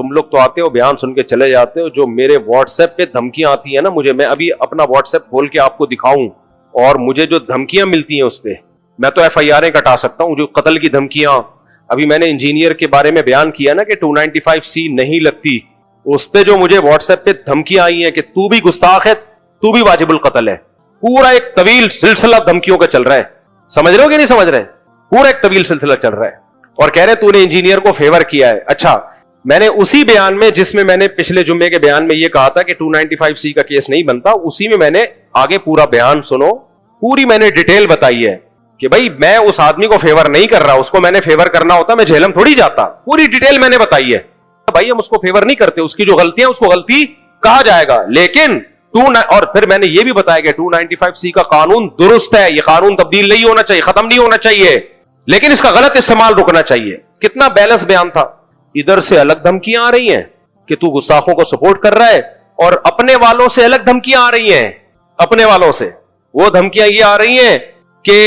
تم لوگ تو آتے ہو بیان سن کے چلے جاتے ہو, جو میرے واٹس ایپ پہ دھمکیاں آتی ہیں نا مجھے, میں ابھی اپنا واٹس ایپ کھول کے آپ کو دکھاؤں اور مجھے جو دھمکیاں ملتی ہیں اس پہ میں تو FIR کٹا سکتا ہوں, جو قتل کی دھمکیاں. ابھی میں نے انجینئر کے بارے میں بیان کیا نا کہ 295C نہیں لگتی, اس پہ جو مجھے واٹس ایپ پہ دھمکیاں آئی ہیں کہ تو بھی گستاخ ہے, تو بھی واجب القتل ہے, پورا ایک طویل سلسلہ دھمکیوں کا چل رہا ہے. سمجھ رہے ہو کہ نہیں سمجھ رہے؟ پورا ایک طویل سلسلہ چل رہا ہے اور کہہ رہے تو نے انجینئر کو فیور کیا ہے. اچھا, میں نے اسی بیان میں جس میں نے پچھلے جمعے کے بیان میں یہ کہا تھا کہ 295C کا کیس نہیں بنتا, اسی میں میں نے آگے پورا بیان سنو, پوری میں نے ڈیٹیل بتائی ہے کہ بھائی میں اس آدمی کو فیور نہیں کر رہا, اس کو میں نے فیور کرنا ہوتا میں جہلم تھوڑی جاتا. پوری ڈیٹیل میں نے بتائی ہے. بھائی ہم اس کو فیور نہیں کرتے, اس کی جو غلطیاں اس کو غلطی کہا جائے گا, لیکن اور پھر میں نے یہ بھی بتایا کہ 295C کا قانون درست ہے, یہ قانون تبدیل نہیں ہونا چاہیے, ختم نہیں ہونا چاہیے, لیکن اس کا غلط استعمال رکنا چاہیے. کتنا بیلنس بیان تھا. ادھر سے الگ دھمکیاں آ رہی ہیں کہ تو گستاخوں کو سپورٹ کر رہا ہے, اور اپنے والوں سے الگ دھمکیاں آ رہی ہیں. اپنے والوں سے وہ دھمکیاں یہ آ رہی ہیں کہ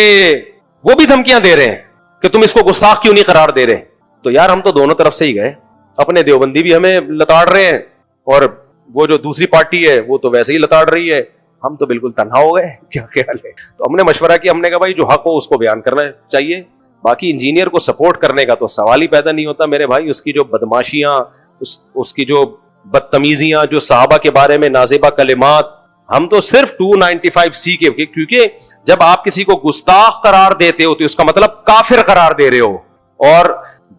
وہ بھی دھمکیاں دے رہے ہیں کہ تم اس کو گستاخ کیوں نہیں قرار دے رہے. تو یار ہم تو دونوں طرف سے ہی گئے, اپنے دیوبندی بھی ہمیں لتاڑ رہے ہیں اور وہ جو دوسری پارٹی ہے وہ تو ویسے ہی لتاڑ رہی ہے, ہم تو بالکل تنہا ہو گئے. کیا خیال ہے؟ تو ہم نے مشورہ کیا, ہم نے کہا بھائی جو حق ہو اس کو بیان کرنا چاہیے, باقی انجینئر کو سپورٹ کرنے کا تو سوال ہی پیدا نہیں ہوتا میرے بھائی. اس کی جو بدماشیاں, اس کی جو بدتمیزیاں, جو صحابہ کے بارے میں نازیبہ کلمات, ہم تو صرف 295C کے, کیونکہ جب آپ کسی کو گستاخ قرار دیتے ہو تو اس کا مطلب کافر قرار دے رہے ہو. اور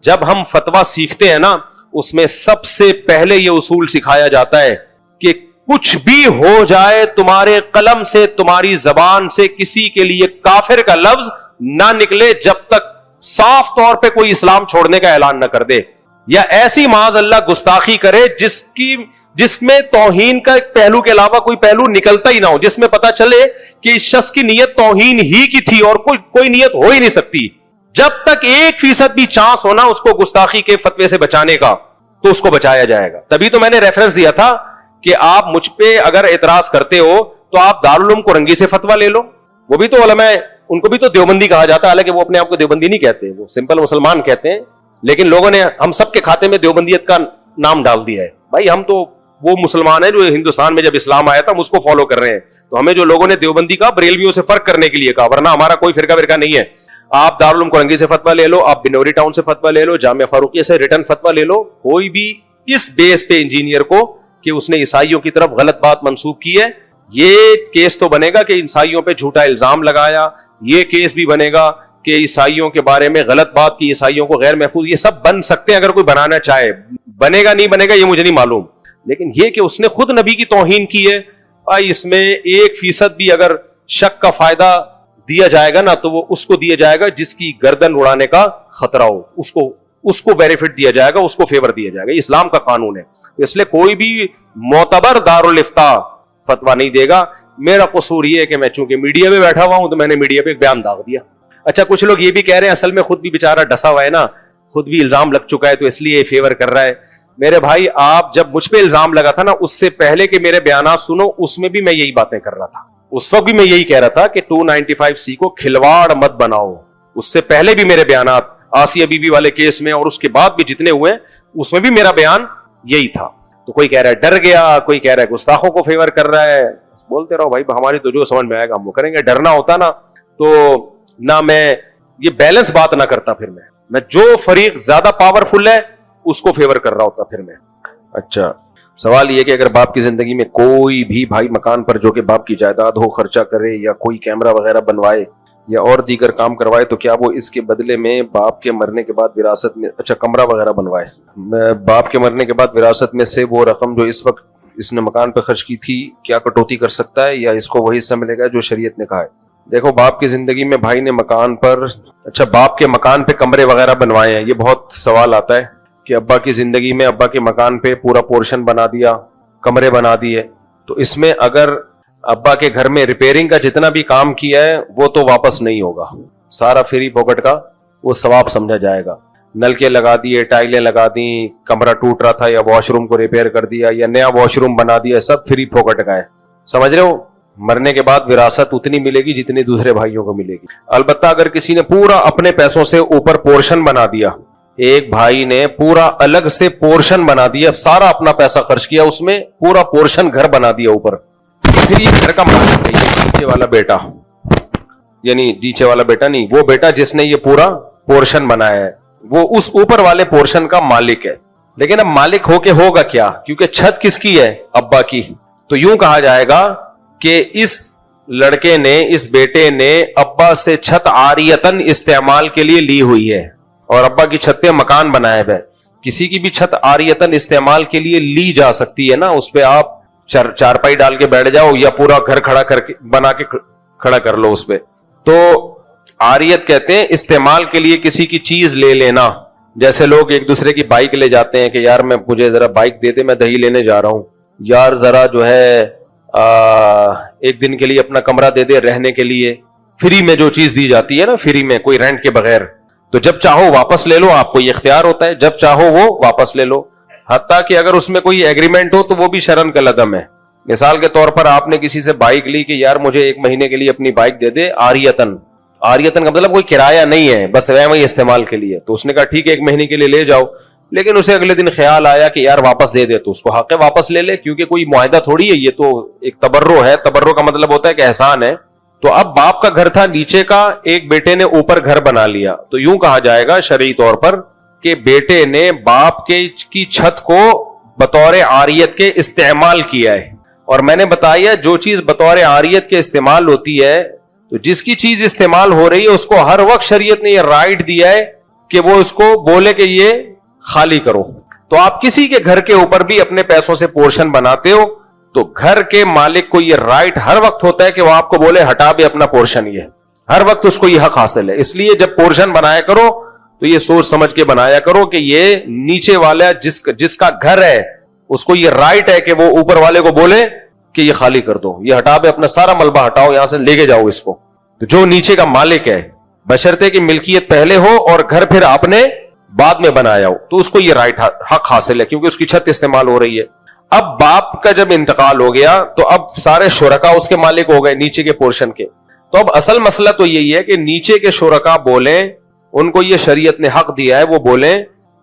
جب ہم فتویٰ سیکھتے ہیں نا اس میں سب سے پہلے یہ اصول سکھایا جاتا ہے کہ کچھ بھی ہو جائے تمہارے قلم سے, تمہاری زبان سے کسی کے لیے کافر کا لفظ نہ نکلے جب تک صاف طور پہ کوئی اسلام چھوڑنے کا اعلان نہ کر دے, یا ایسی معاذ اللہ گستاخی کرے جس میں توہین کا ایک پہلو کے علاوہ کوئی پہلو نکلتا ہی نہ ہو, جس میں پتا چلے کہ اس شخص کی نیت توہین ہی کی تھی اور کوئی نیت ہو ہی نہیں سکتی. جب تک 1% بھی چانس ہونا اس کو گستاخی کے فتوے سے بچانے کا تو اس کو بچایا جائے گا. تبھی تو میں نے ریفرنس دیا تھا کہ آپ مجھ پہ اگر اعتراض کرتے ہو تو آپ دارالعلوم کرنگی سے فتویٰ لے لو, وہ بھی تو علماء, ان کو بھی تو دیوبندی کہا جاتا ہے, حالانکہ وہ اپنے آپ کو دیوبندی نہیں کہتے, وہ سمپل مسلمان کہتے ہیں, لیکن لوگوں نے ہم سب کے کھاتے میں دیوبندیت کا نام ڈال دیا ہے. بھائی ہم تو وہ مسلمان ہیں جو ہندوستان میں جب اسلام آیا تھا ہم اس کو فالو کر رہے ہیں, تو ہمیں جو لوگوں نے دیوبندی کا بریلویوں سے فرق کرنے کے لیے کہا, ورنہ ہمارا کوئی فرقہ نہیں ہے. آپ دارالعلوم کرنگی سے فتویٰ لے لو, آپ بنوری ٹاؤن سے فتویٰ لے لو, جامعہ فاروقیہ سے ریٹن فتویٰ لے لو, کوئی بھی اس بیس پہ انجینئر کو کہ اس نے عیسائیوں کی طرف غلط بات منسوب کی ہے, یہ کیس تو بنے گا کہ عیسائیوں پہ جھوٹا الزام لگایا, یہ کیس بھی بنے گا کہ عیسائیوں کے بارے میں غلط بات کی, عیسائیوں کو غیر محفوظ, یہ سب بن سکتے ہیں اگر کوئی بنانا چاہے. بنے گا نہیں بنے گا یہ مجھے نہیں معلوم, لیکن یہ کہ اس نے خود نبی کی توہین کی ہے, اس میں 1% بھی اگر شک کا فائدہ دیا جائے گا نا تو وہ اس کو دیا جائے گا جس کی گردن اڑانے کا خطرہ ہو, اس کو بینیفٹ دیا جائے گا, اس کو فیور دیا جائے گا. اسلام کا قانون ہے, اس لیے کوئی بھی معتبر دارالافتاء فتویٰ نہیں دے گا. میرا قصور یہ ہے کہ میں چونکہ میڈیا میں بیٹھا ہوا ہوں تو میں نے میڈیا پہ ایک بیان داغ دیا. اچھا کچھ لوگ یہ بھی کہہ رہے ہیں اصل میں خود بھی بیچارہ ڈسا ہوا ہے نا, خود بھی الزام لگ چکا ہے تو اس لیے فیور کر رہا ہے. میرے بھائی آپ جب مجھ پہ الزام لگا تھا نا, اس سے پہلے کہ میرے بیانات سنو, اس میں بھی میں یہی باتیں کر رہا تھا. اس وقت بھی میں یہی کہہ رہا تھا کہ 295C کو کھلواڑ مت بناؤ. اس سے پہلے بھی میرے بیانات آسیہ بی بی والے کیس میں اور اس کے بعد بھی جتنے ہوئے اس میں بھی میرا بیان یہی تھا. تو کوئی کہہ رہا ہے ڈر گیا, کوئی کہہ رہا ہے گستاخوں کو فیور کر رہا ہے. بولتے رہو بھائی, ہماری تو جو سمجھ میں آئے گا ہم وہ کریں گے. ڈرنا ہوتا نا تو نہ میں یہ بیلنس بات نہ کرتا, پھر میں جو فریق زیادہ پاورفل ہے اس کو فیور کر رہا ہوتا پھر میں. اچھا سوال یہ کہ اگر باپ کی زندگی میں کوئی بھی بھائی مکان پر جو کہ باپ کی جائیداد ہو خرچہ کرے یا کوئی کیمرہ وغیرہ بنوائے یا اور دیگر کام کروائے تو کیا وہ اس کے بدلے میں باپ کے مرنے کے بعد وراثت میں, اچھا کمرہ وغیرہ بنوائے, باپ کے مرنے کے بعد وراثت میں سے وہ رقم جو اس وقت اس نے مکان پہ خرچ کی تھی کیا کٹوتی کر سکتا ہے یا اس کو وہی حصہ ملے گا جو شریعت نے کہا ہے؟ دیکھو باپ کی زندگی میں بھائی نے مکان پر, اچھا باپ کے مکان پہ کمرے وغیرہ بنوائے ہیں, یہ بہت سوال آتا ہے کہ ابا کی زندگی میں ابا کے مکان پہ پورا پورشن بنا دیا, کمرے بنا دیے, تو اس میں اگر ابا کے گھر میں ریپیرنگ کا جتنا بھی کام کیا ہے وہ تو واپس نہیں ہوگا, سارا فری پاکٹ کا وہ ثواب سمجھا جائے گا. نلکے لگا دیے, ٹائلیں لگا دیں, کمرہ ٹوٹ رہا تھا یا واش روم کو ریپیئر کر دیا یا نیا واش روم بنا دیا, سب فری پاکٹ کا ہے. سمجھ رہے ہو؟ مرنے کے بعد وراثت اتنی ملے گی جتنی دوسرے بھائیوں کو ملے گی. البتہ اگر کسی نے پورا اپنے پیسوں سے اوپر پورشن بنا دیا, ایک بھائی نے پورا الگ سے پورشن بنا دیا, سارا اپنا پیسہ خرچ کیا اس میں, پورا پورشن گھر بنا دیا اوپر. پھر یہ گھر کا مالک ہے, یہ نیچے والا بیٹا, یعنی نیچے والا بیٹا نہیں, وہ بیٹا جس نے یہ پورا پورشن بنایا ہے, وہ اس اوپر والے پورشن کا مالک ہے. لیکن اب مالک ہو کے ہوگا کیا, کیونکہ چھت کس کی ہے, ابا کی. تو یوں کہا جائے گا کہ اس لڑکے نے, اس بیٹے نے ابا سے چھت عاریتن استعمال کے لیے لی ہوئی ہے, اور ابا کی چھت پہ مکان بنایا ہے. کسی کی بھی چھت عاریتن استعمال کے لیے لی جا سکتی ہے نا, اس پہ آپ چارپائی ڈال کے بیٹھ جاؤ یا پورا گھر کھڑا کر کے بنا کے کھڑا کر لو اس پہ. تو عاریت کہتے ہیں استعمال کے لیے کسی کی چیز لے لینا. جیسے لوگ ایک دوسرے کی بائک لے جاتے ہیں کہ یار مجھے ذرا بائک دے دے, میں دہی لینے جا رہا ہوں, یار ذرا جو ہے ایک دن کے لیے اپنا کمرہ دے دے رہنے کے لیے. فری میں جو چیز دی جاتی ہے نا, فری میں, کوئی رینٹ کے بغیر, تو جب چاہو واپس لے لو, آپ کو یہ اختیار ہوتا ہے, جب چاہو وہ واپس لے لو. حتیٰ کہ اگر اس میں کوئی ایگریمنٹ ہو تو وہ بھی شرعن کالعدم ہے. مثال کے طور پر آپ نے کسی سے بائک لی کہ یار مجھے ایک مہینے کے لیے اپنی بائک دے دے عاریتن. عاریتن کا مطلب کوئی کرایہ نہیں ہے, بس وہی استعمال کے لیے. تو اس نے کہا ٹھیک ہے ایک مہینے کے لیے لے جاؤ, لیکن اسے اگلے دن خیال آیا کہ یار واپس دے دے, تو اس کو حق ہے واپس لے لے, کیونکہ کوئی معاہدہ تھوڑی ہے, یہ تو ایک تبرع ہے. تبرع کا مطلب ہوتا ہے کہ احسان ہے. تو اب باپ کا گھر تھا نیچے کا, ایک بیٹے نے اوپر گھر بنا لیا, تو یوں کہا جائے گا شرعی طور پر کہ بیٹے نے باپ کی چھت کو بطور عاریت کے استعمال کیا ہے. اور میں نے بتایا جو چیز بطور عاریت کے استعمال ہوتی ہے, تو جس کی چیز استعمال ہو رہی ہے اس کو ہر وقت شریعت نے یہ رائٹ دیا ہے کہ وہ اس کو بولے کہ یہ خالی کرو. تو آپ کسی کے گھر کے اوپر بھی اپنے پیسوں سے پورشن بناتے ہو, تو گھر کے مالک کو یہ رائٹ ہر وقت ہوتا ہے کہ وہ آپ کو بولے ہٹا بھی اپنا پورشن, یہ ہر وقت اس کو یہ حق حاصل ہے. اس لیے جب پورشن بنایا کرو تو یہ سوچ سمجھ کے بنایا کرو کہ یہ نیچے والا جس کا گھر ہے اس کو یہ رائٹ ہے کہ وہ اوپر والے کو بولے کہ یہ خالی کر دو, یہ ہٹا بھی اپنا سارا ملبہ ہٹاؤ, یہاں سے لے کے جاؤ اس کو. تو جو نیچے کا مالک ہے, بشرطے کی ملکیت پہلے ہو اور گھر پھر آپ نے بعد میں بنایا ہو, تو اس کو یہ رائٹ حق حاصل ہے, کیونکہ اس کی چھت استعمال ہو رہی ہے. اب باپ کا جب انتقال ہو گیا تو اب سارے شرکا اس کے مالک ہو گئے نیچے کے پورشن کے. تو اب اصل مسئلہ تو یہی ہے کہ نیچے کے شرکا بولیں, ان کو یہ شریعت نے حق دیا ہے, وہ بولیں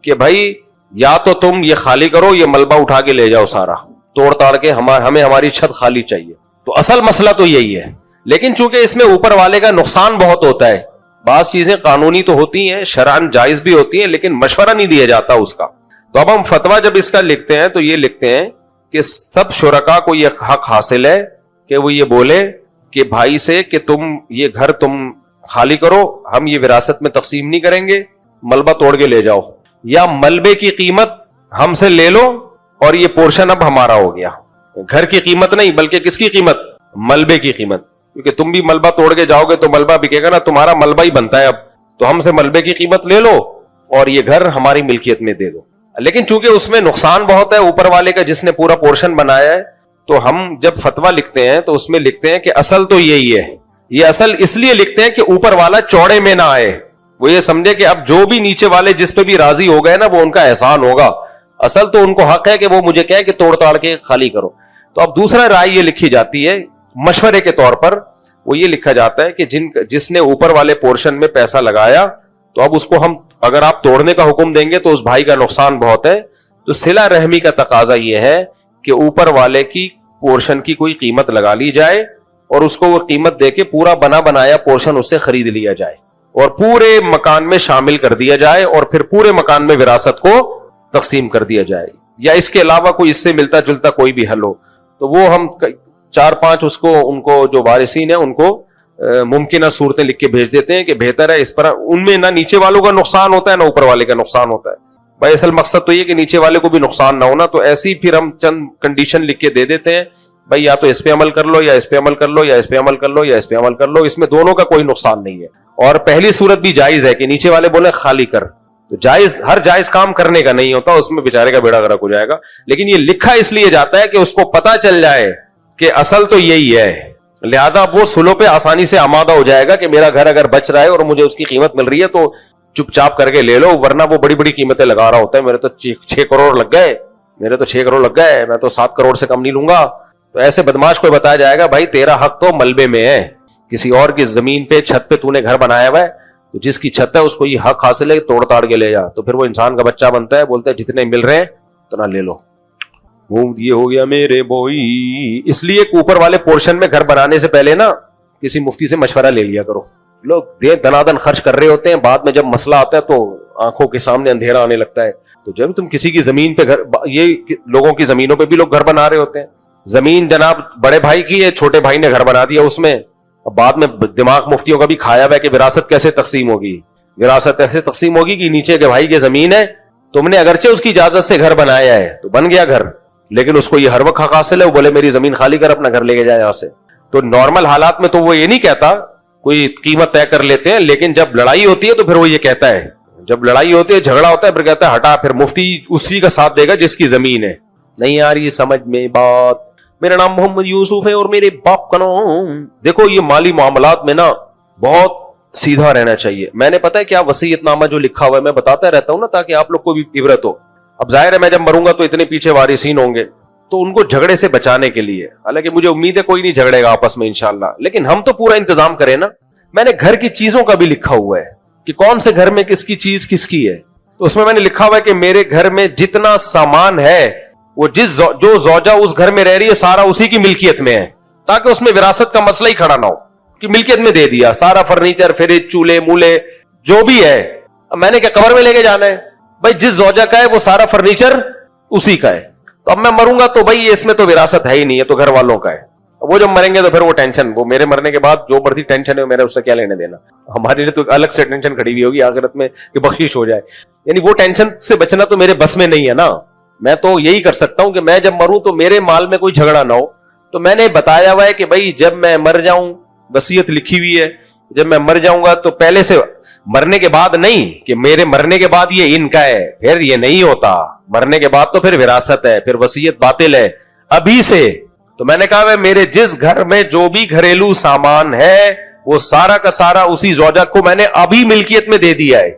کہ بھائی یا تو تم یہ خالی کرو, یہ ملبہ اٹھا کے لے جاؤ سارا توڑ تاڑ کے, ہمیں ہماری چھت خالی چاہیے. تو اصل مسئلہ تو یہی ہے. لیکن چونکہ اس میں اوپر والے کا نقصان بہت ہوتا ہے, بعض چیزیں قانونی تو ہوتی ہیں, شرعاً جائز بھی ہوتی ہیں, لیکن مشورہ نہیں دیا جاتا اس کا. تو اب ہم فتویٰ جب اس کا لکھتے ہیں تو یہ لکھتے ہیں کہ سب شرکا کو یہ حق حاصل ہے کہ وہ یہ بولے کہ بھائی سے کہ تم یہ گھر تم خالی کرو, ہم یہ وراثت میں تقسیم نہیں کریں گے, ملبہ توڑ کے لے جاؤ, یا ملبے کی قیمت ہم سے لے لو اور یہ پورشن اب ہمارا ہو گیا. گھر کی قیمت نہیں بلکہ کس کی قیمت, ملبے کی قیمت, کیونکہ تم بھی ملبہ توڑ کے جاؤ گے تو ملبہ بکے گا نا, تمہارا ملبہ ہی بنتا ہے اب, تو ہم سے ملبے کی قیمت لے لو اور یہ گھر ہماری ملکیت میں دے دو. لیکن چونکہ اس میں نقصان بہت ہے اوپر والے کا جس نے پورا پورشن بنایا ہے, تو ہم جب فتویٰ لکھتے ہیں تو اس میں لکھتے ہیں کہ اصل تو یہی ہے. یہ اصل اس لیے لکھتے ہیں کہ اوپر والا چوڑے میں نہ آئے, وہ یہ سمجھے کہ اب جو بھی نیچے والے جس پہ بھی راضی ہو گئے نا وہ ان کا احسان ہوگا. اصل تو ان کو حق ہے کہ وہ مجھے کہے کہ توڑ تاڑ کے خالی کرو. تو اب دوسرا رائے یہ لکھی جاتی ہے مشورے کے طور پر, وہ یہ لکھا جاتا ہے کہ جس نے اوپر والے پورشن میں پیسہ لگایا, تو اب اس کو ہم اگر آپ توڑنے کا حکم دیں گے تو اس بھائی کا نقصان بہت ہے. تو صلہ رحمی کا تقاضا یہ ہے کہ اوپر والے کی پورشن کی کوئی قیمت لگا لی جائے اور اس کو وہ قیمت دے کے پورا بنا بنایا پورشن اس سے خرید لیا جائے اور پورے مکان میں شامل کر دیا جائے, اور پھر پورے مکان میں وراثت کو تقسیم کر دیا جائے. یا اس کے علاوہ کوئی اس سے ملتا جلتا کوئی بھی حل ہو تو وہ ہم 4-5 ان کو جو وارثین ہیں ان کو ممکنہ صورتیں لکھ کے بھیج دیتے ہیں کہ بہتر ہے اس پر, ان میں نہ نیچے والوں کا نقصان ہوتا ہے نہ اوپر والے کا نقصان ہوتا ہے. بھائی اصل مقصد تو یہ کہ نیچے والے کو بھی نقصان نہ ہونا, تو ایسی پھر ہم چند کنڈیشن لکھ کے دے دیتے ہیں, بھائی یا تو اس پہ عمل کر لو یا اس پہ عمل کر لو یا اس پہ عمل کر لو یا اس پہ عمل کر لو, اس میں دونوں کا کوئی نقصان نہیں ہے. اور پہلی صورت بھی جائز ہے کہ نیچے والے بولے خالی کر, تو جائز ہر جائز کام کرنے کا نہیں ہوتا, اس میں بیچارے کا بیڑا غرق ہو جائے گا. لیکن یہ لکھا اس لیے جاتا ہے کہ اس کو پتا چل جائے کہ اصل تو یہی ہے, لہذا وہ سلو پہ آسانی سے آمادہ ہو جائے گا کہ میرا گھر اگر بچ رہا ہے اور مجھے اس کی قیمت مل رہی ہے تو چپ چاپ کر کے لے لو, ورنہ وہ بڑی بڑی قیمتیں لگا رہا ہوتا ہے, میرے تو 6 کروڑ لگ گئے, میں تو 7 کروڑ سے کم نہیں لوں گا. تو ایسے بدماش کو بتایا جائے گا بھائی تیرا حق تو ملبے میں ہے, کسی اور کی زمین پہ چھت پہ تو نے گھر بنایا ہوا ہے, تو جس کی چھت ہے اس کو یہ حق حاصل ہے کہ توڑ تاڑ کے لے جا, تو پھر وہ انسان کا بچہ بنتا ہے, بولتا ہے جتنے مل رہے ہیں اتنا لے لو. وہ یہ ہو گیا میرے بوئی. اس لیے اوپر والے پورشن میں گھر بنانے سے پہلے نا کسی مفتی سے مشورہ لے لیا کرو. لوگ دنادن خرچ کر رہے ہوتے ہیں, بعد میں جب مسئلہ آتا ہے تو آنکھوں کے سامنے اندھیرا آنے لگتا ہے. تو جب تم کسی کی زمین پہ گھر, یہ لوگوں کی زمینوں پہ بھی لوگ گھر بنا رہے ہوتے ہیں. زمین جناب بڑے بھائی کی ہے, چھوٹے بھائی نے گھر بنا دیا اس میں. اب بعد میں دماغ مفتیوں کا بھی کھایا ہوا ہے کہ وراثت کیسے تقسیم ہوگی. وراثت ایسے تقسیم ہوگی کہ نیچے کے بھائی کی زمین ہے, تم نے اگرچہ اس کی اجازت سے گھر بنایا ہے تو بن گیا گھر, لیکن اس کو یہ ہر وقت حق حاصل ہے, وہ بولے میری زمین خالی کر, اپنا گھر لے کے جائے یہاں سے. تو نارمل حالات میں تو وہ یہ نہیں کہتا, کوئی قیمت طے کر لیتے ہیں, لیکن جب لڑائی ہوتی ہے تو پھر وہ یہ کہتا ہے, جب لڑائی ہوتی ہے جھگڑا ہوتا ہے پھر کہتا ہے ہٹا, پھر مفتی اسی کا ساتھ دے گا جس کی زمین ہے. نہیں آ رہی سمجھ میں بات. میرا نام محمد یوسف ہے اور میرے باپ کا نام. دیکھو یہ مالی معاملات میں نا بہت سیدھا رہنا چاہیے. میں نے پتا ہے کیا وصیت نامہ جو لکھا ہوا ہے میں بتاتا رہتا ہوں نا, تاکہ آپ لوگ کو بھی عبرت ہو. اب ظاہر ہے میں جب مروں گا تو اتنے پیچھے وارثین ہوں گے, تو ان کو جھگڑے سے بچانے کے لیے, حالانکہ مجھے امید ہے کوئی نہیں جھگڑے گا آپس میں انشاءاللہ, لیکن ہم تو پورا انتظام کریں نا. میں نے گھر کی چیزوں کا بھی لکھا ہوا ہے کہ کون سے گھر میں کس کی چیز کس کی ہے. تو اس میں نے لکھا ہوا ہے کہ میرے گھر میں جتنا سامان ہے وہ جو زوجہ اس گھر میں رہ رہی ہے سارا اسی کی ملکیت میں ہے, تاکہ اس میں وراثت کا مسئلہ ہی کھڑا نہ ہو کہ ملکیت میں دے دیا سارا فرنیچر, فریج, چولہے مولے جو بھی ہے. اب میں نے کیا قبر میں لے کے جانا ہے بھائی, جس زوجہ کا ہے وہ سارا فرنیچر اسی کا ہے. تو اب میں مروں گا تو بھائی اس میں تو وراثت ہے ہی نہیں, ہے تو گھر والوں کا ہے. وہ جب مریں گے تو پھر وہ ٹینشن, وہ میرے مرنے کے بعد جو بڑھتی ٹینشن ہے میرے اس سے کیا لینے دینا. ہمارے لیے تو الگ سے ٹینشن کھڑی ہوئی ہوگی آخرت میں کہ بخشش ہو جائے. یعنی وہ ٹینشن سے بچنا تو میرے بس میں نہیں ہے نا. میں تو یہی کر سکتا ہوں کہ میں جب مروں تو میرے مال میں کوئی جھگڑا نہ ہو. تو میں نے بتایا ہوا ہے کہ بھائی جب میں مر جاؤں, وصیت لکھی ہوئی ہے, جب میں مر جاؤں گا تو پہلے سے, مرنے کے بعد نہیں کہ میرے مرنے کے بعد یہ ان کا ہے, پھر یہ نہیں ہوتا. مرنے کے بعد تو پھر وراثت ہے, پھر وصیت باطل ہے ابھی سے. تو میں نے کہا میرے جس گھر میں جو بھی گھریلو سامان ہے وہ سارا کا سارا اسی زوجہ کو میں نے ابھی ملکیت میں دے دیا ہے.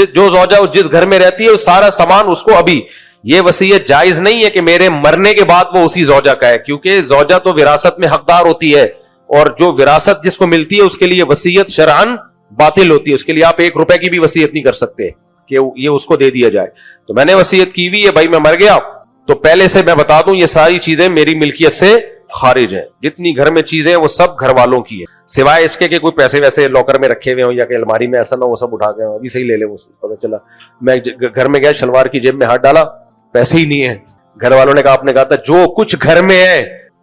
جو زوجہ جس گھر میں رہتی ہے وہ سارا سامان اس کو ابھی. یہ وصیت جائز نہیں ہے کہ میرے مرنے کے بعد وہ اسی زوجہ کا ہے, کیونکہ زوجہ تو وراثت میں حقدار ہوتی ہے, اور جو وراثت جس کو ملتی ہے اس کے لیے وصیت شرعن باطل ہوتی ہے. اس کے لیے آپ 1 روپے کی بھی وصیت نہیں کر سکتے کہ یہ اس کو دے دیا جائے. تو میں نے وصیت کی ہوئی ہے بھائی, میں مر گیا تو پہلے سے میں بتا دوں یہ ساری چیزیں میری ملکیت سے خارج ہیں. جتنی گھر میں چیزیں ہیں وہ سب گھر والوں کی ہے, سوائے اس کے کہ کوئی پیسے ویسے لاکر میں رکھے ہوئے ہوں یا کہ الماری میں, ایسا نہ وہ سب اٹھا کے ابھی صحیح لے لے. وہ پتہ چلا میں گھر میں گیا, شلوار کی جیب میں ہاتھ ڈالا, پیسے ہی نہیں ہے. گھر والوں نے کہا, آپ نے کہا تھا جو کچھ گھر میں ہے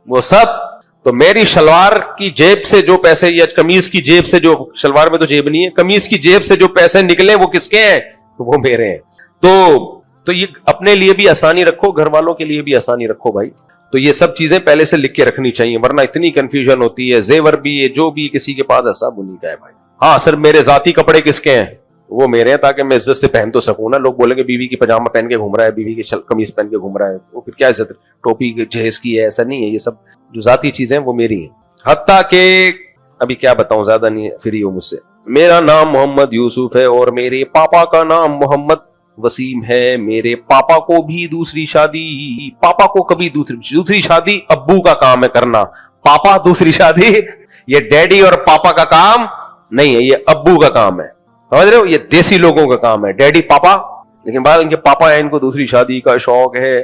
وہ سب. تو میری شلوار کی جیب سے جو پیسے, یا قمیض کی جیب سے جو, شلوار میں تو جیب نہیں ہے, قمیض کی جیب سے جو پیسے نکلے وہ کس کے ہیں؟ وہ میرے ہیں. تو یہ اپنے لیے بھی آسانی رکھو, گھر والوں کے لیے بھی آسانی رکھو بھائی. تو یہ سب چیزیں پہلے سے لکھ کے رکھنی چاہیے, ورنہ اتنی کنفیوژن ہوتی ہے. زیور بھی ہے, جو بھی کسی کے پاس ایسا بنی کا ہے بھائی. ہاں سر میرے ذاتی کپڑے کس کے ہیں؟ وہ میرے ہیں, تاکہ میں عزت سے پہن تو سکوں نا. لوگ بولیں گے بیوی کی پاجامہ پہن کے گھوم رہا ہے, بیوی کی قمیض پہن کے گھوم رہا ہے, وہ پھر کیا عزت, ٹوپی جہیز کی ہے, ایسا نہیں ہے. یہ سب جو ذاتی چیزیں وہ میری ہیں. حتیٰ کہ ابھی کیا بتاؤں, زیادہ نہیں فری ہو مجھ سے. میرا نام محمد یوسف ہے اور میرے پاپا کا نام محمد وسیم ہے. میرے پاپا کو بھی دوسری شادی, پاپا کو کبھی دوسری شادی ابو کا کام ہے کرنا. پاپا دوسری شادی یہ ڈیڈی اور پاپا کا کام نہیں ہے, یہ ابو کا کام ہے. سمجھ رہے ہو, یہ دیسی لوگوں کا کام ہے, ڈیڈی پاپا. لیکن بعد ان کے پاپا ہیں, ان کو دوسری شادی کا شوق ہے.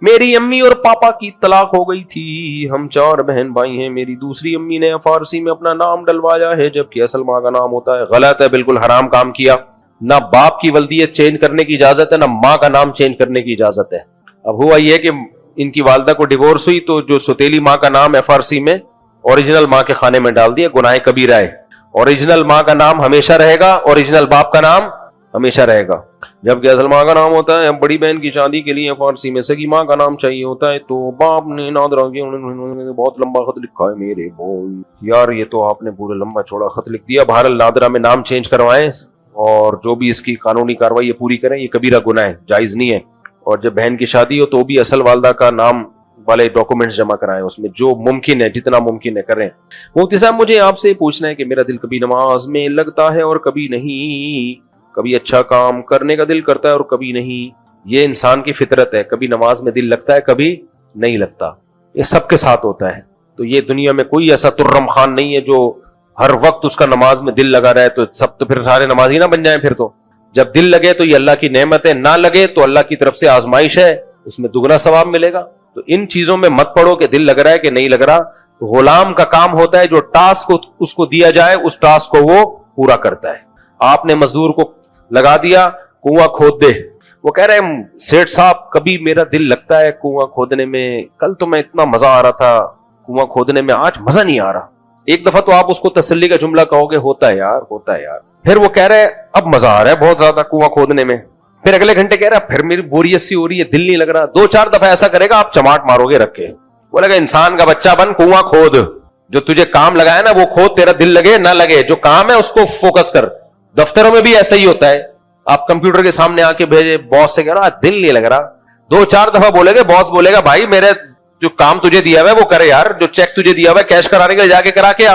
میری امی اور پاپا کی طلاق ہو گئی تھی, ہم 4 بہن بھائی ہیں. میری دوسری امی نے فارسی میں اپنا نام ڈلوایا ہے جبکہ اصل ماں کا نام ہوتا ہے. غلط ہے, بالکل حرام کام کیا. نہ باپ کی ولدیت چینج کرنے کی اجازت ہے, نہ ماں کا نام چینج کرنے کی اجازت ہے. اب ہوا یہ کہ ان کی والدہ کو ڈیورس ہوئی تو جو سوتیلی ماں کا نام ہے فارسی میں اوریجنل ماں کے خانے میں ڈال دیا. گناہ کبیرہ ہے. اوریجنل ماں کا نام ہمیشہ رہے گا, اوریجنل باپ کا نام ہمیشہ رہے گا. جبکہ اصل ماں کا نام ہوتا ہے, بڑی بہن کی شادی کے لیے فارسی میں سگی ماں کا نام چاہیے ہوتا ہے. تو باپ نے نادرا کے بہت لمبا خط لکھا ہے میرے بھائی. یار یہ تو آپ نے پورا لمبا چوڑا خط لکھ دیا. بہرحال نادرا میں نام چینج کروائیں اور جو بھی اس کی قانونی کاروائی یہ پوری کریں. یہ کبیرہ گناہ ہے, جائز نہیں ہے. اور جب بہن کی شادی ہو تو بھی اصل والدہ کا نام والے ڈاکومنٹس جمع کرائیں, اس میں جو ممکن ہے جتنا ممکن ہے کریں. مفتی صاحب مجھے آپ سے پوچھنا ہے کہ میرا دل کبھی نماز میں لگتا ہے اور کبھی نہیں, کبھی اچھا کام کرنے کا دل کرتا ہے اور کبھی نہیں. یہ انسان کی فطرت ہے, کبھی نماز میں دل لگتا ہے کبھی نہیں لگتا, یہ سب کے ساتھ ہوتا ہے. تو یہ دنیا میں کوئی ایسا ترم خان نہیں ہے جو ہر وقت اس کا نماز میں دل لگا رہے تو سب تو پھر سارے نمازی نہ بن جائیں. پھر تو جب دل لگے تو یہ اللہ کی نعمت ہے, نہ لگے تو اللہ کی طرف سے آزمائش ہے, اس میں دگنا ثواب ملے گا. تو ان چیزوں میں مت پڑو کہ دل لگ رہا ہے کہ نہیں لگ رہا. غلام کا کام ہوتا ہے جو ٹاسک اس کو دیا جائے اس ٹاسک کو وہ پورا کرتا ہے. آپ نے مزدور کو لگا دیا کنواں کھود دے, وہ کہہ رہے ہیں سیٹھ صاحب کبھی میرا دل لگتا ہے کنواں کھودنے میں, کل تو میں اتنا مزہ آ رہا تھا کنواں کھودنے میں, آج مزہ نہیں آ رہا. ایک دفعہ تو آپ اس کو تسلی کا جملہ کہو گے ہوتا ہے یار ہوتا ہے یار. پھر وہ کہہ رہے اب مزہ آ رہا ہے بہت زیادہ کنواں کھودنے میں. پھر اگلے گھنٹے کہہ رہا پھر میری بوریت سی ہو رہی ہے, دل نہیں لگ رہا. 2-4 دفعہ ایسا کرے گا آپ چماٹ مارو گے رکھ کے. بولے گا انسان کا بچہ بن کنواں کھود, جو تجھے کام لگایا نا وہ کھود, تیرا دل لگے نہ لگے جو کام ہے اس کو فوکس کر. دفتروں میں بھی ایسا ہی ہوتا ہے, آپ کمپیوٹر کے سامنے آ کے بھیجے باس سے کہہ رہا دل نہیں لگ رہا, 2-4 دفعہ بولے گے باس بولے گا بھائی میرے جو کام تجھے دیا ہوا ہے وہ کرے یار, جو چیک تجھے دیا ہوا ہے کیش کرانے کے لیے جا کے کرا کے آ.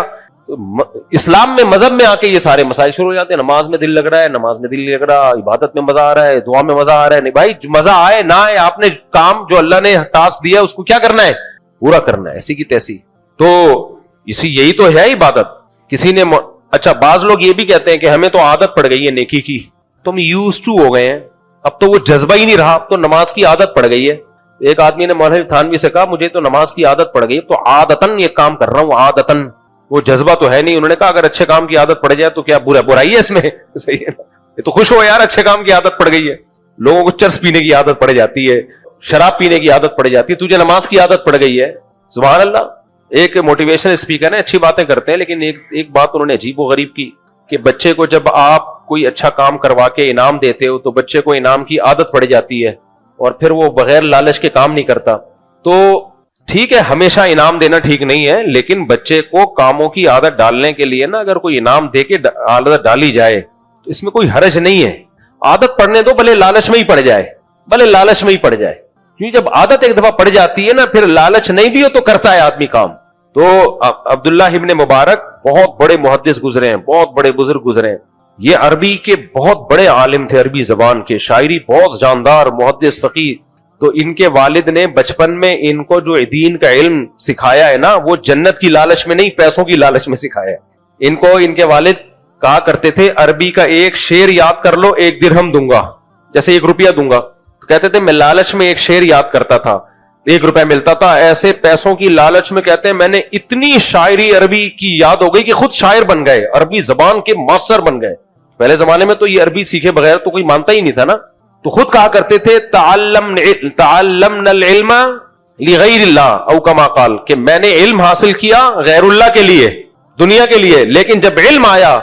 اسلام میں مذہب میں آ کے یہ سارے مسائل شروع ہو جاتے ہیں. نماز میں دل لگ رہا ہے, نماز میں دل نہیں لگ رہا, عبادت میں مزہ آ رہا ہے, دعا میں مزہ آ رہا ہے. نہیں بھائی مزہ آئے نہ آئے آپ نے کام جو اللہ نے ٹاسک دیا اس کو کیا کرنا ہے پورا کرنا ہے ایسی کی تیسی. تو یہی تو ہے عبادت. کسی نے اچھا بعض لوگ یہ بھی کہتے ہیں کہ ہمیں تو عادت پڑ گئی ہے نیکی کی, تو ہم یوز ٹو ہو گئے ہیں, اب تو وہ جذبہ ہی نہیں رہا, اب تو نماز کی عادت پڑ گئی ہے. ایک آدمی نے مولوی تھانوی سے کہا مجھے تو نماز کی عادت پڑ گئی, تو عادتن یہ کام کر رہا ہوں عادتن, وہ جذبہ تو ہے نہیں. انہوں نے کہا اگر اچھے کام کی عادت پڑ جائے تو کیا برائی ہے اس میں؟ صحیح ہے نا, یہ تو خوش ہو یار اچھے کام کی عادت پڑ گئی ہے. لوگوں کو چرس پینے کی عادت پڑ جاتی ہے, شراب پینے کی عادت پڑ جاتی ہے, تجھے نماز کی عادت پڑ گئی ہے. سبحان اللہ. ایک موٹیویشنل اسپیکر ہے, اچھی باتیں کرتے ہیں, لیکن ایک بات انہوں نے عجیب و غریب کی کہ بچے کو جب آپ کوئی اچھا کام کروا کے انعام دیتے ہو تو بچے کو انعام کی عادت پڑ جاتی ہے اور پھر وہ بغیر لالچ کے کام نہیں کرتا. تو ٹھیک ہے ہمیشہ انعام دینا ٹھیک نہیں ہے, لیکن بچے کو کاموں کی عادت ڈالنے کے لیے نا اگر کوئی انعام دے کے عادت ڈالی جائے تو اس میں کوئی حرج نہیں ہے. عادت پڑنے دو, بھلے لالچ میں ہی پڑ جائے, بھلے لالچ میں ہی پڑ جائے, کیونکہ جب عادت ایک دفعہ پڑ جاتی ہے نا پھر لالچ نہیں بھی ہو تو کرتا ہے آدمی کام. تو عبداللہ ابن مبارک بہت بڑے محدث گزرے ہیں, بہت بڑے بزرگ گزرے ہیں. یہ عربی کے بہت بڑے عالم تھے, عربی زبان کے, شاعری بہت جاندار, محدث فقیہ. تو ان کے والد نے بچپن میں ان کو جو دین کا علم سکھایا ہے نا وہ جنت کی لالچ میں نہیں پیسوں کی لالچ میں سکھایا ہے. ان کو ان کے والد کہا کرتے تھے عربی کا ایک شعر یاد کر لو 1 درہم دوں گا, جیسے 1 روپیہ دوں گا. تو کہتے تھے میں لالچ میں ایک شعر یاد کرتا تھا, 1 روپیہ ملتا تھا. ایسے پیسوں کی لالچ میں کہتے ہیں میں نے اتنی شاعری عربی کی یاد ہو گئی کہ خود شاعر بن گئے, عربی زبان کے ماسٹر بن گئے. پہلے زمانے میں تو یہ عربی سیکھے بغیر تو کوئی مانتا ہی نہیں تھا نا. تو خود کہا کرتے تھے تعلمنا العلم لغیر اللہ او کما قال, کہ میں نے علم حاصل کیا غیر اللہ کے لیے, دنیا کے لیے, لیکن جب علم آیا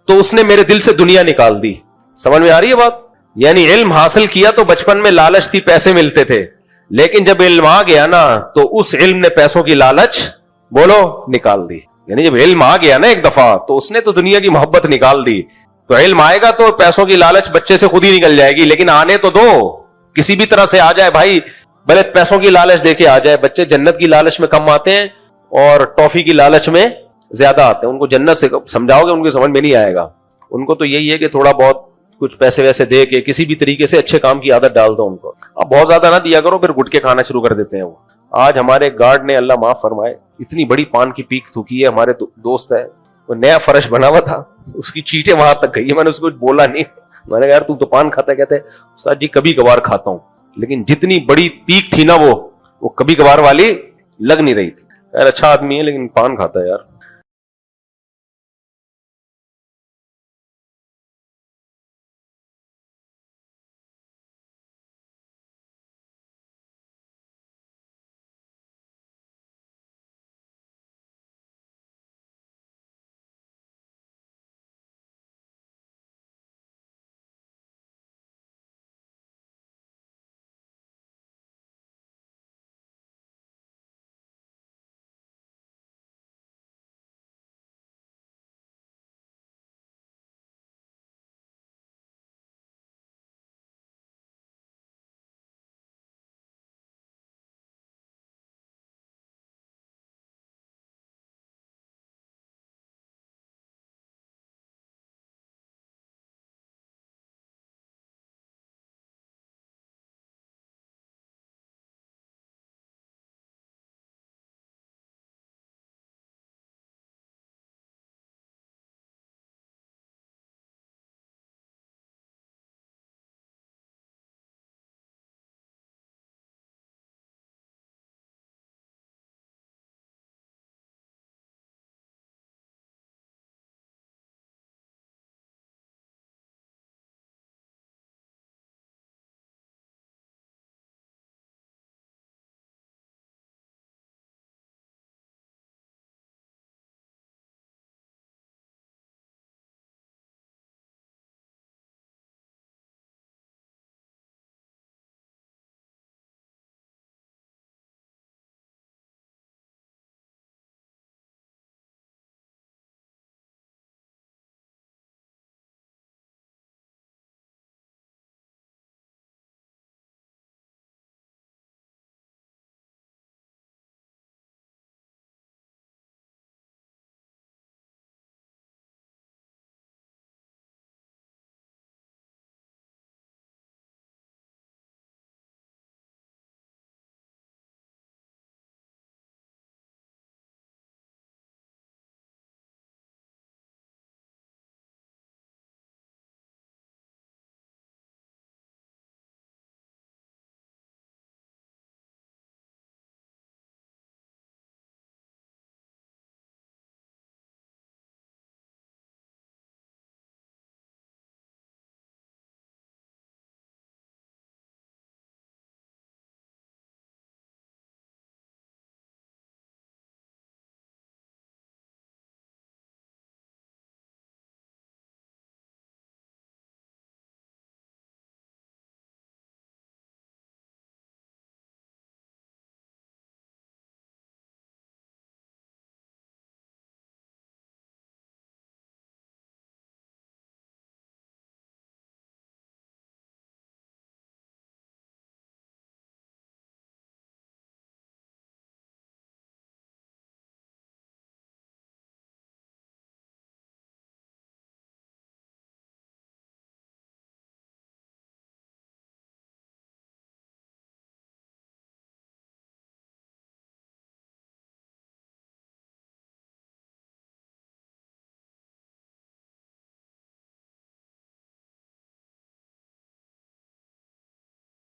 تو اس نے میرے دل سے دنیا نکال دی. سمجھ میں آ رہی ہے بات؟ یعنی علم حاصل کیا تو بچپن میں لالچ تھی, پیسے ملتے تھے, لیکن جب علم آ گیا نا تو اس علم نے پیسوں کی لالچ بولو نکال دی. یعنی جب علم آ گیا نا ایک دفعہ تو اس نے تو دنیا کی محبت نکال دی. تو علم آئے گا تو پیسوں کی لالچ بچے سے خود ہی نکل جائے گی, لیکن آنے تو دو, کسی بھی طرح سے آ جائے بھائی, بھلے پیسوں کی لالچ دے کے آ جائے. بچے جنت کی لالچ میں کم آتے ہیں اور ٹافی کی لالچ میں زیادہ آتے ہیں. ان کو جنت سے سمجھاؤ گے ان کو سمجھ میں نہیں آئے گا. ان کو تو یہی ہے کہ تھوڑا بہت کچھ پیسے ویسے دے کے کسی بھی طریقے سے اچھے کام کی عادت ڈال دو ان کو. اب بہت زیادہ نہ دیا کرو, پھر گٹکے کھانا شروع کر دیتے ہیں وہ. آج ہمارے گارڈ نے اللہ معاف فرمائے اتنی بڑی پان کی پیک تھوکی ہے, ہمارے دوست ہے, وہ نیا فرش بنا ہوا تھا, اس کی چیٹیں وہاں تک گئی. میں نے اس کو بولا نہیں, میں نے کہا یار تو پان کھاتا ہے؟ کہتے استاد جی کبھی کبھار کھاتا ہوں, لیکن جتنی بڑی پیک تھی نا وہ کبھی کبھار والی لگ نہیں رہی تھی. یار اچھا آدمی ہے لیکن پان کھاتا ہے یار.